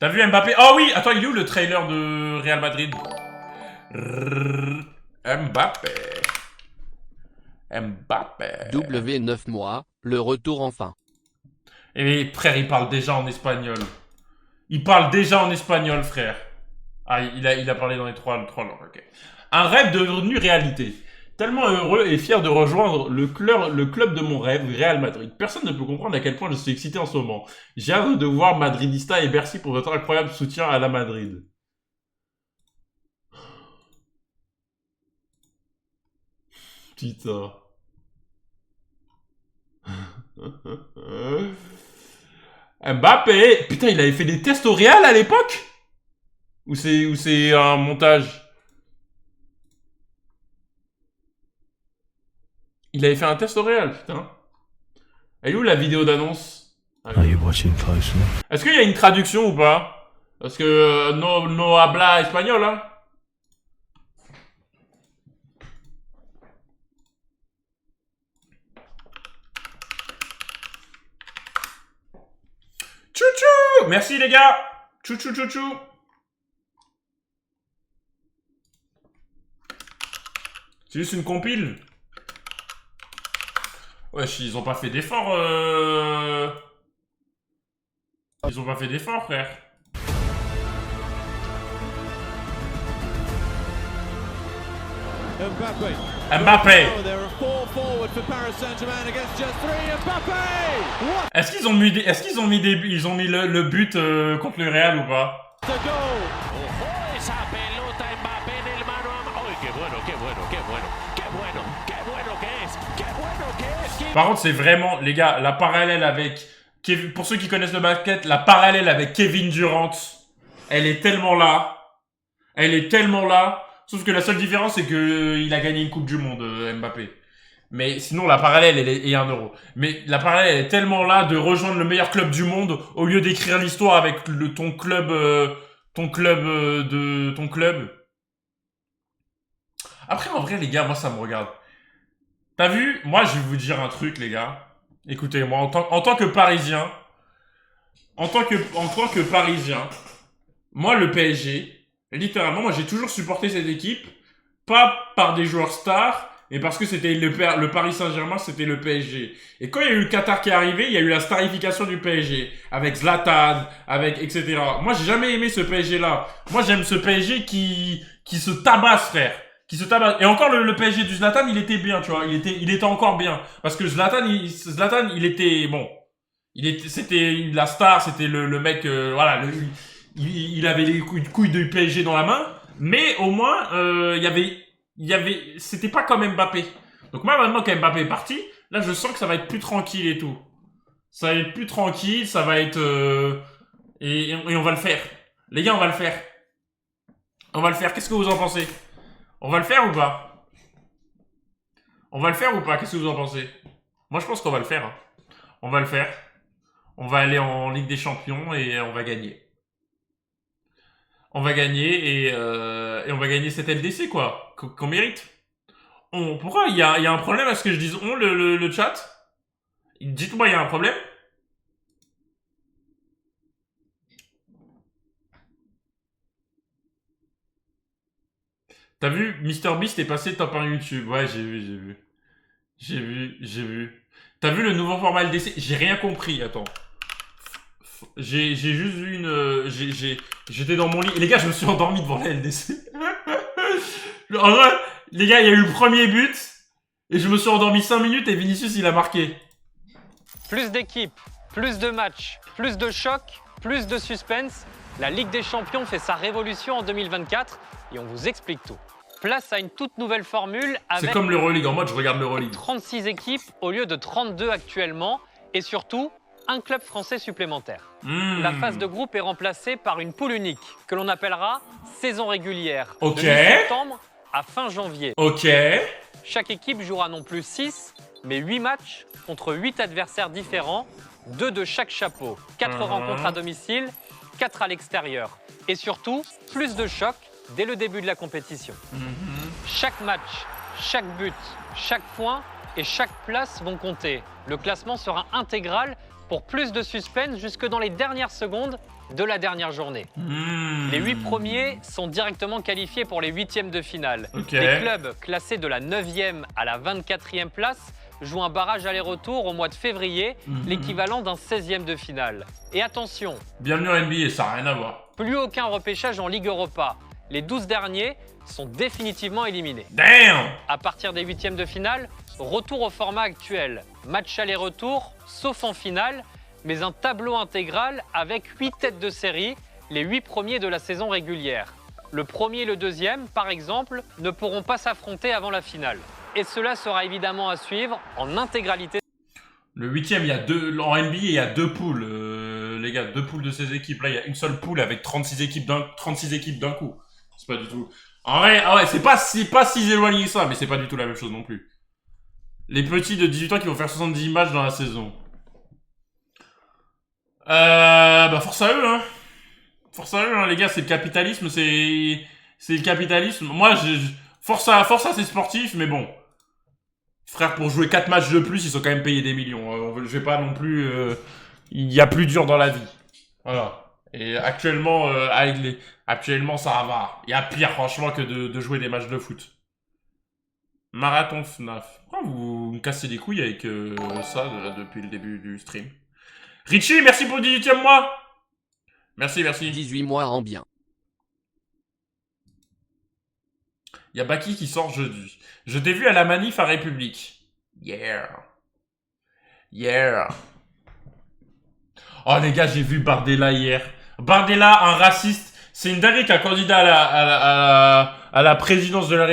T'as vu Mbappé? Oh oui, attends, il est où le trailer de Real Madrid? Mbappé. Mbappé. W9 mois, le retour enfin. Et frère, il parle déjà en espagnol. Il parle déjà en espagnol, frère. Ah, il a parlé dans les trois langues, ok. Un rêve devenu réalité. Tellement heureux et fier de rejoindre le club de mon rêve, Real Madrid. Personne ne peut comprendre à quel point je suis excité en ce moment. J'ai hâte de voir Madridista et Bercy pour votre incroyable soutien à la Madrid. Putain. Mbappé. Putain, il avait fait des tests au Real à l'époque? Ou c'est un montage? Il avait fait un test au Real, putain. Elle est où la vidéo d'annonce? Are you watching closely? Est-ce qu'il y a une traduction ou pas? Parce que no habla espagnol, hein. Chouchou. Merci les gars. Chouchou chouchou. C'est juste une compile. Wesh, ils ont pas fait d'effort, Ils ont pas fait d'effort, frère. Mbappé. Mbappé. Oh, there are 4 forward for Paris Saint-Germain against just 3. Mbappé. What Est-ce qu'ils ont mis ils ont mis le but contre le Real ou pas? a goal! Ojo esa pelota Mbappé en el mano a mano. ¡Ay, qué bueno, qué bueno, qué bueno! ¡Qué bueno, qué bueno que es! ¡Qué bueno que es! Par contre, c'est vraiment, les gars, la parallèle avec Kevin, pour ceux qui connaissent le basket, la parallèle avec Kevin Durant, elle est tellement là. Elle est tellement là. Sauf que la seule différence, c'est que il a gagné une Coupe du Monde, Mbappé. Mais sinon, la parallèle, elle est 1 euro. Mais la parallèle, elle est tellement là de rejoindre le meilleur club du monde au lieu d'écrire l'histoire avec ton club, ton club. Après, en vrai, les gars, moi, ça me regarde. T'as vu? Moi, je vais vous dire un truc, les gars. Écoutez, moi, en tant que Parisien, en tant que Parisien, moi, le PSG, littéralement, moi, j'ai toujours supporté cette équipe, pas par des joueurs stars, mais parce que c'était le Paris Saint-Germain, c'était le PSG. Et quand il y a eu le Qatar qui est arrivé, il y a eu la starification du PSG, avec Zlatan, avec etc. Moi, j'ai jamais aimé ce PSG-là. Moi, j'aime ce PSG qui se tabasse, frère. Qui se tabasse. Et encore, le PSG du Zlatan, il était bien, tu vois. Il était encore bien. Parce que Zlatan, il était, bon. C'était la star, c'était le mec, voilà, il avait les couilles de PSG dans la main. Mais au moins, c'était pas comme Mbappé. Donc moi, maintenant que Mbappé est parti, là, je sens que ça va être plus tranquille et tout. Ça va être plus tranquille, ça va être, et on va le faire. Les gars, on va le faire. On va le faire. Qu'est-ce que vous en pensez? On va le faire ou pas? On va le faire ou pas? Qu'est-ce que vous en pensez? Moi, je pense qu'on va le faire. Hein. On va le faire. On va aller en Ligue des Champions et on va gagner. On va gagner et on va gagner cette LDC, quoi. Qu'on mérite. Pourquoi il y a un problème à ce que je dise le chat? Dites-moi, il y a un problème? T'as vu, MrBeast est passé top 1 YouTube. Ouais, j'ai vu. T'as vu le nouveau format LDC? J'ai rien compris, attends. J'ai juste vu une... J'étais dans mon lit. Et les gars, je me suis endormi devant la LDC. En vrai, les gars, il y a eu le premier but. Et je me suis endormi 5 minutes et Vinicius, il a marqué. Plus d'équipes, plus de matchs, plus de chocs, plus de suspense. La Ligue des Champions fait sa révolution en 2024 et on vous explique tout. Place à une toute nouvelle formule avec... C'est comme l'Euroleague, en mode je regarde l'Euroleague. 36 équipes au lieu de 32 actuellement et surtout un club français supplémentaire. La phase de groupe est remplacée par une poule unique que l'on appellera saison régulière. Ok. De mi-septembre à fin janvier. Ok. Chaque équipe jouera non plus 6, mais 8 matchs contre 8 adversaires différents, 2 de chaque chapeau, 4 rencontres à domicile, 4 à l'extérieur. Et surtout, plus de chocs dès le début de la compétition. Chaque match, chaque but, chaque point et chaque place vont compter. Le classement sera intégral pour plus de suspense jusque dans les dernières secondes de la dernière journée. Les 8 premiers sont directement qualifiés pour les 8e de finale. Les clubs classés de la 9e à la 24e place jouent un barrage aller-retour au mois de février, l'équivalent d'un 16e de finale. Et attention, bienvenue en NBA, ça n'a rien à voir. Plus aucun repêchage en Ligue Europa. Les 12 derniers sont définitivement éliminés. Damn! À partir des 8e de finale, retour au format actuel. Match aller-retour, sauf en finale, mais un tableau intégral avec 8 têtes de série, les 8 premiers de la saison régulière. Le premier et le deuxième, par exemple, ne pourront pas s'affronter avant la finale. Et cela sera évidemment à suivre en intégralité. Le 8e, en NBA, il y a 2 poules, les gars, 2 poules de ces équipes. Là, il y a une seule poule avec 36 équipes d'un coup. C'est pas du tout... En vrai, c'est pas si éloigné que ça, mais c'est pas du tout la même chose non plus. Les petits de 18 ans qui vont faire 70 matchs dans la saison. Force à eux, hein. Force à eux, hein, les gars, c'est le capitalisme, c'est le capitalisme. Moi, force à ces sportifs, mais bon. Frère, pour jouer 4 matchs de plus, ils sont quand même payés des millions. Je vais pas non plus... Il y a plus dur dans la vie. Voilà. Et actuellement, actuellement, ça va. Il y a pire, franchement, que de jouer des matchs de foot. Marathon FNAF. Pourquoi vous me cassez les couilles avec ça depuis le début du stream? Richie, merci pour le 18e mois. Merci. 18 mois en bien. Il y a Baki qui sort jeudi. Je t'ai vu à la manif à République. Yeah. Oh les gars, j'ai vu Bardella hier. Bardella, un raciste. C'est une dinguerie qu'un candidat à la présidence de la République